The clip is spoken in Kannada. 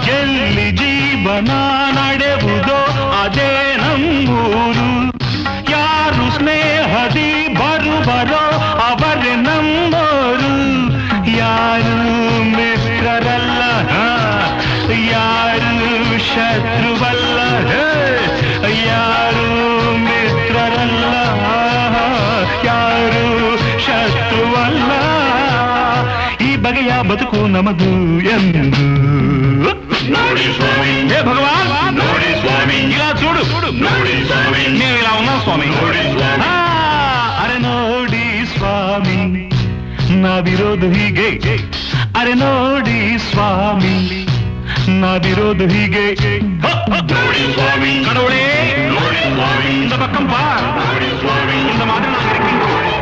ಎಲ್ಲಿ ಜೀವನ ನಡೆವುದೋ ಅದೇ ನಮ್ಮೂರು. ಯಾರು ಸ್ನೇಹದಿ ಬರುವರೋ ಅವರೇ ನಮ್ಮೋರು. ಯಾರು ಮಿತ್ರರಲ್ಲ, ಯಾರು ಶತ್ರುವಲ್ಲ, ಯಾರು ಮಿತ್ರರಲ್ಲ, ಯಾರು ಶತ್ರುವಲ್ಲ. ಈ ಬಗೆಯ ಬದುಕು ನಮದು ಎಂದು ನೋಡಿ ಸ್ವಾಮಿ. ಹೇ ಭಗವಾನ್ ನೋಡಿ ಸ್ವಾಮಿ. ಇಲ್ಲ చూడు ನೋಡಿ ಸ್ವಾಮಿ. ನೀವು ಇಲ್ಲ ఉన్నావు ಸ್ವಾಮಿ. ನೋಡಿ ಸ್ವಾಮಿ. ಅರೆ ನೋಡಿ ಸ್ವಾಮಿ ನಾವಿರೋದು ಹೀಗೆ. ಅರೆ ನೋಡಿ ಸ್ವಾಮಿ ನಾವಿರೋದು ಹೀಗೆ. ನೋಡಿ ಸ್ವಾಮಿ. கடவுளே ನೋಡಿ ಸ್ವಾಮಿ. இந்த பக்கம் பார். ನೋಡಿ ಸ್ವಾಮಿ. இந்த மாதிரி நான் இருக்கேன்.